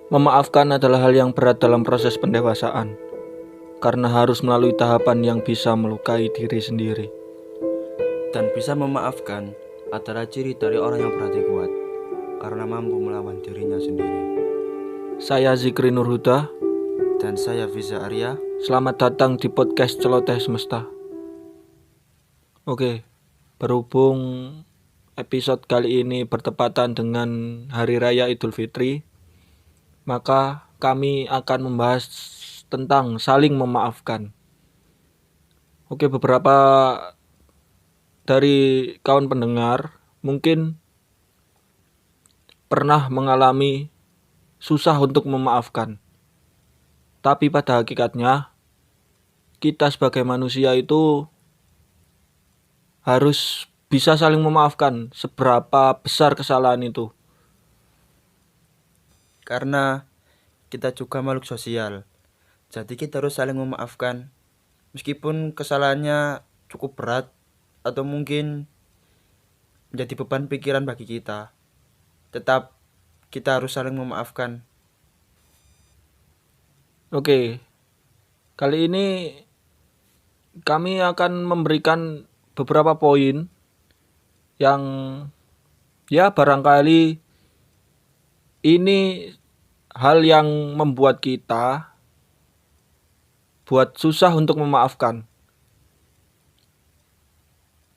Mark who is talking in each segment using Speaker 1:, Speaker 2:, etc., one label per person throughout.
Speaker 1: Memaafkan adalah hal yang berat dalam proses pendewasaan, karena harus melalui tahapan yang bisa melukai diri sendiri.
Speaker 2: Dan bisa memaafkan adalah ciri dari orang yang berhati kuat, karena mampu melawan dirinya sendiri.
Speaker 1: Saya Zikri Nurhuda.
Speaker 2: Dan saya Fiza Arya.
Speaker 1: Selamat datang di podcast Celoteh Semesta. Oke, berhubung episode kali ini bertepatan dengan Hari Raya Idul Fitri, maka kami akan membahas tentang saling memaafkan. Oke, beberapa dari kawan pendengar mungkin pernah mengalami susah untuk memaafkan. Tapi pada hakikatnya, kita sebagai manusia itu harus bisa saling memaafkan seberapa besar kesalahan itu.
Speaker 2: Karena kita juga makhluk sosial, jadi kita harus saling memaafkan. Meskipun kesalahannya cukup berat atau mungkin menjadi beban pikiran bagi kita, tetap kita harus saling memaafkan.
Speaker 1: Oke, kali ini kami akan memberikan beberapa poin yang ya barangkali ini hal yang membuat kita buat susah untuk memaafkan.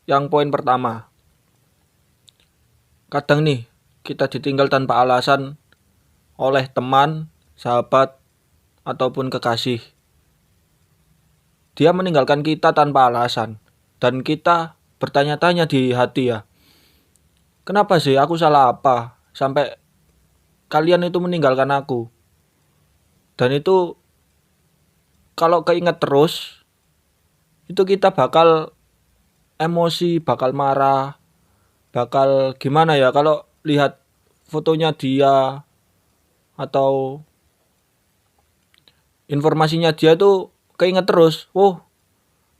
Speaker 1: Yang poin pertama, kadang nih kita ditinggal tanpa alasan oleh teman, sahabat, ataupun kekasih. Dia meninggalkan kita tanpa alasan, dan kita bertanya-tanya di hati ya, kenapa sih aku salah apa sampai kalian itu meninggalkan aku? Dan itu kalau keinget terus, itu kita bakal emosi, bakal marah, bakal gimana ya kalau lihat fotonya dia atau informasinya dia tuh keinget terus. Oh,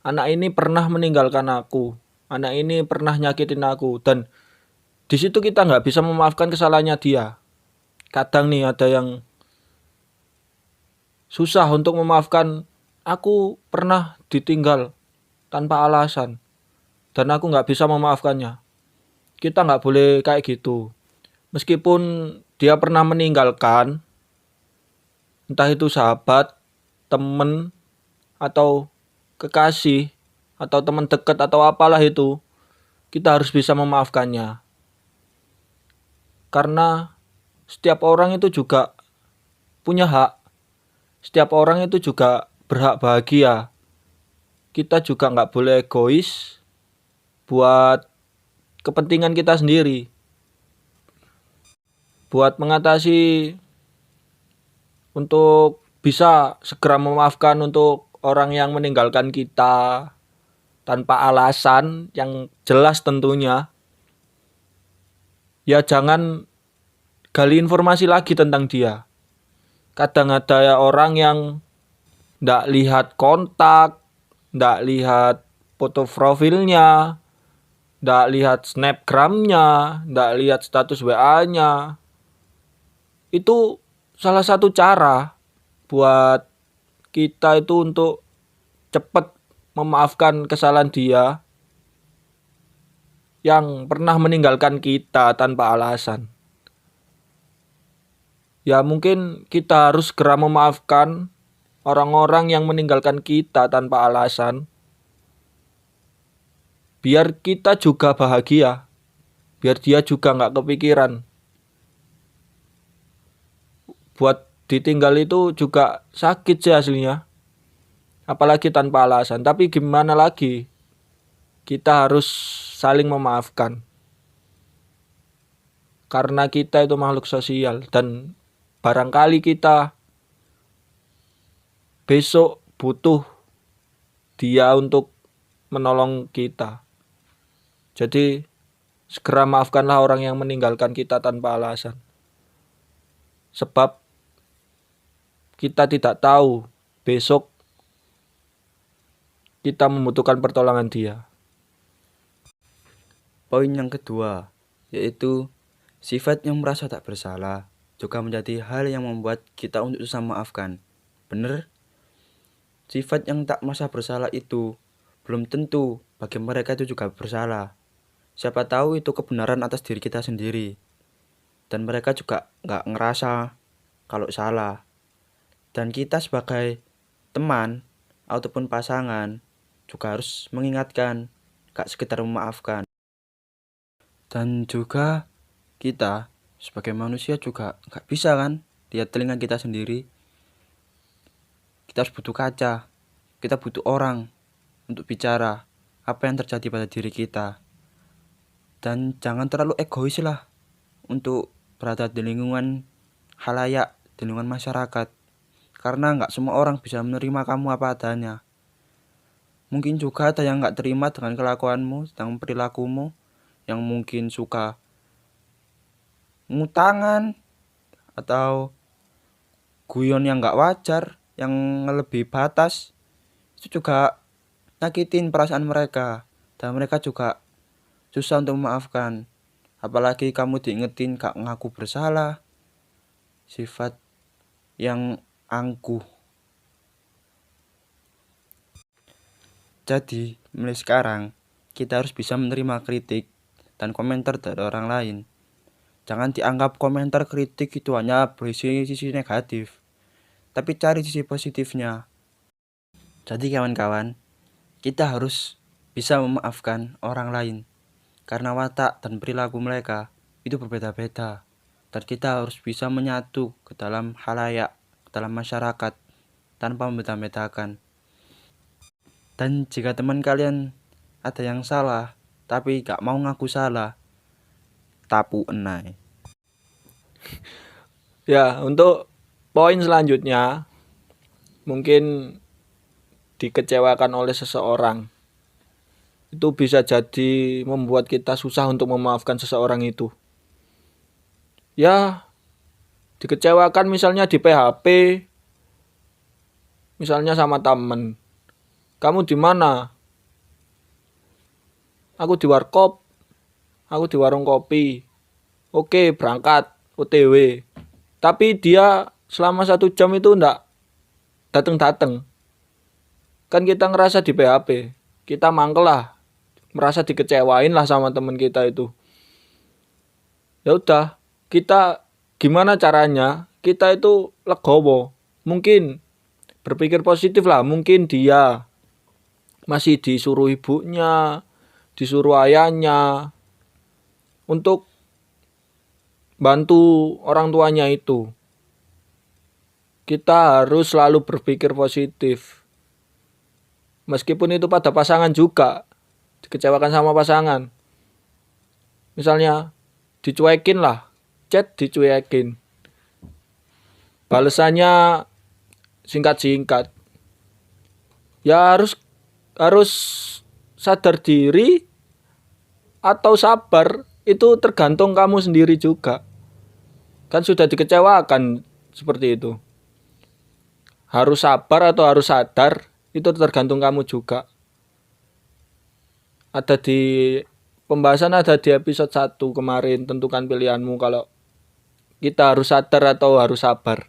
Speaker 1: anak ini pernah meninggalkan aku, anak ini pernah nyakitin aku, dan di situ kita nggak bisa memaafkan kesalahannya dia. Kadang nih ada yang susah untuk memaafkan, aku pernah ditinggal tanpa alasan dan aku nggak bisa memaafkannya. Kita nggak boleh kayak gitu. Meskipun dia pernah meninggalkan, entah itu sahabat, temen, atau kekasih, atau teman dekat atau apalah itu, kita harus bisa memaafkannya. Karena setiap orang itu juga punya hak. Setiap orang itu juga berhak bahagia. Kita juga nggak boleh egois buat kepentingan kita sendiri. Buat mengatasi untuk bisa segera memaafkan untuk orang yang meninggalkan kita tanpa alasan yang jelas tentunya, ya jangan gali informasi lagi tentang dia. Kadang ada orang yang ndak lihat kontak, ndak lihat foto profilnya, ndak lihat snapgramnya, ndak lihat status WA-nya. Itu salah satu cara buat kita itu untuk cepat memaafkan kesalahan dia yang pernah meninggalkan kita tanpa alasan. Ya mungkin kita harus segera memaafkan orang-orang yang meninggalkan kita tanpa alasan. Biar kita juga bahagia. Biar dia juga gak kepikiran. Buat ditinggal itu juga sakit sih aslinya. Apalagi tanpa alasan. Tapi gimana lagi? Kita harus saling memaafkan. Karena kita itu makhluk sosial. Dan barangkali kita besok butuh dia untuk menolong kita. Jadi segera maafkanlah orang yang meninggalkan kita tanpa alasan. Sebab kita tidak tahu besok kita membutuhkan pertolongan dia.
Speaker 2: Poin yang kedua, yaitu sifat yang merasa tak bersalah. juga menjadi hal yang membuat kita untuk susah memaafkan. Bener? Sifat yang tak merasa bersalah itu belum tentu bagi mereka itu juga bersalah. Siapa tahu itu kebenaran atas diri kita sendiri. Dan mereka juga nggak ngerasa kalau salah. Dan kita sebagai teman ataupun pasangan juga harus mengingatkan, gak sekedar memaafkan. Dan juga kita sebagai manusia juga gak bisa kan lihat telinga kita sendiri. Kita harus butuh kaca, kita butuh orang untuk bicara apa yang terjadi pada diri kita. Dan jangan terlalu egois lah untuk berada di lingkungan halayak, di lingkungan masyarakat. Karena nggak semua orang bisa menerima kamu apa adanya. Mungkin juga ada yang nggak terima dengan kelakuanmu, dengan perilakumu, yang mungkin suka ngutangan atau guyon yang nggak wajar, yang lebih batas, itu juga nyakitin perasaan mereka. Dan mereka juga susah untuk memaafkan. Apalagi kamu diingetin gak ngaku bersalah, sifat yang angkuh. Jadi, mulai sekarang, kita harus bisa menerima kritik dan komentar dari orang lain. Jangan dianggap komentar kritik itu hanya berisi sisi negatif, tapi cari sisi positifnya. Jadi kawan-kawan, kita harus bisa memaafkan orang lain, karena watak dan perilaku mereka itu berbeda-beda. Dan kita harus bisa menyatu ke dalam halayak, ke dalam masyarakat, tanpa membeda-bedakan. Dan jika teman kalian ada yang salah, tapi gak mau ngaku salah, tapu enai.
Speaker 1: Ya, untuk poin selanjutnya, mungkin dikecewakan oleh seseorang. Itu bisa jadi membuat kita susah untuk memaafkan seseorang itu. Ya, dikecewakan misalnya di PHP, misalnya sama temen. Kamu di mana? Aku di warkop. Aku di warung kopi. Oke, berangkat OTW. Tapi dia selama 1 jam itu ndak dateng-dateng. Kan kita ngerasa di PHP. Kita mangkel lah. Merasa dikecewain lah sama temen kita itu. Ya udah, kita gimana caranya? Kita itu legowo. Mungkin berpikir positif lah. Mungkin dia masih disuruh ibunya, disuruh ayahnya untuk bantu orang tuanya itu. Kita harus selalu berpikir positif. Meskipun itu pada pasangan juga. Dikecewakan sama pasangan. Misalnya dicuekin lah. Chat dicuekin. Balesannya singkat-singkat. Ya harus sadar diri atau sabar, itu tergantung kamu sendiri juga. Kan sudah dikecewakan seperti itu. Harus sabar atau harus sadar, itu tergantung kamu juga. Ada di pembahasan, ada di episode 1 kemarin, tentukan pilihanmu kalau kita harus sadar atau harus sabar.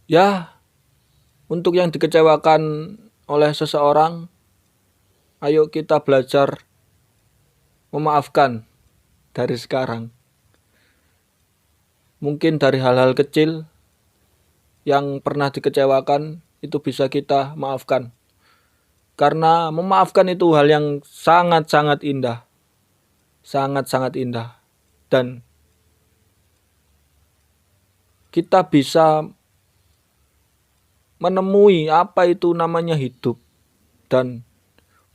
Speaker 1: Ya, untuk yang dikecewakan oleh seseorang, ayo kita belajar memaafkan dari sekarang. Mungkin dari hal-hal kecil yang pernah dikecewakan itu bisa kita maafkan. Karena memaafkan itu hal yang sangat-sangat indah. Sangat-sangat indah. Dan kita bisa menemui apa itu namanya hidup dan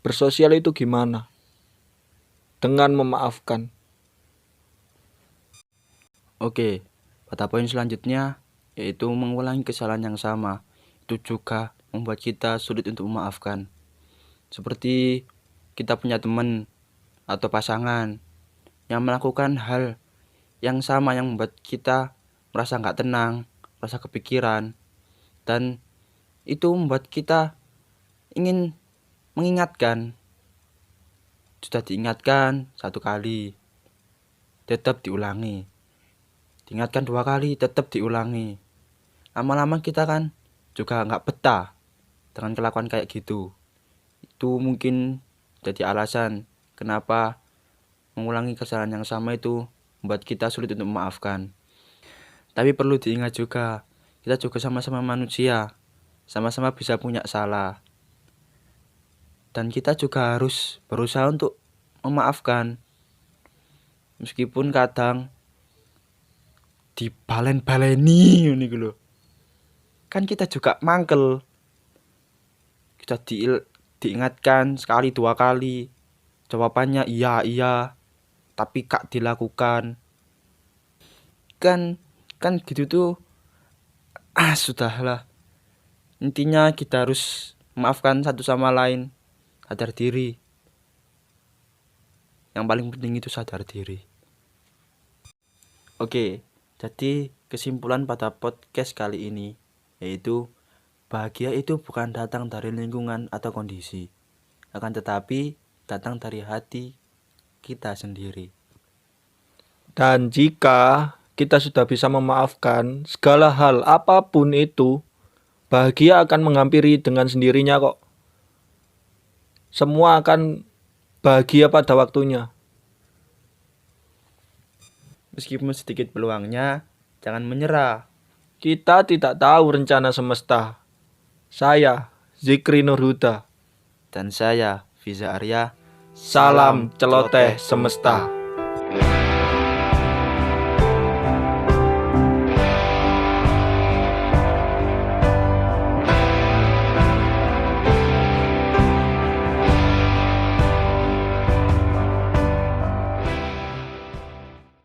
Speaker 1: bersosial itu gimana dengan memaafkan.
Speaker 2: Oke, pada poin selanjutnya yaitu mengulangi kesalahan yang sama. Itu juga membuat kita sulit untuk memaafkan. Seperti kita punya teman atau pasangan yang melakukan hal yang sama yang membuat kita merasa nggak tenang, merasa kepikiran, dan itu membuat kita ingin mengingatkan. Sudah diingatkan 1 kali, tetap diulangi. Diingatkan 2 kali tetap diulangi. Lama-lama kita kan juga nggak betah dengan kelakuan kayak gitu. Itu mungkin jadi alasan kenapa mengulangi kesalahan yang sama itu membuat kita sulit untuk memaafkan. Tapi perlu diingat juga, kita juga sama-sama manusia, sama-sama bisa punya salah. Dan kita juga harus berusaha untuk memaafkan. Meskipun kadang dibalen-baleni ngono iku lho. Kan kita juga mangkel. Kita diingatkan sekali 2 kali. Jawabannya iya, tapi gak dilakukan. Kan gitu tuh. Sudahlah. Intinya kita harus memaafkan satu sama lain. Sadar diri. Yang paling penting itu sadar diri. Oke, jadi kesimpulan pada podcast kali ini yaitu bahagia itu bukan datang dari lingkungan atau kondisi, akan tetapi datang dari hati kita sendiri.
Speaker 1: Dan jika kita sudah bisa memaafkan segala hal apapun itu, bahagia akan menghampiri dengan sendirinya kok. Semua akan bahagia pada waktunya.
Speaker 2: Meskipun sedikit peluangnya, jangan menyerah.
Speaker 1: Kita tidak tahu rencana semesta. Saya, Zikri Nurhuda.
Speaker 2: Dan saya, Fiza Arya,
Speaker 1: Salam celoteh semesta.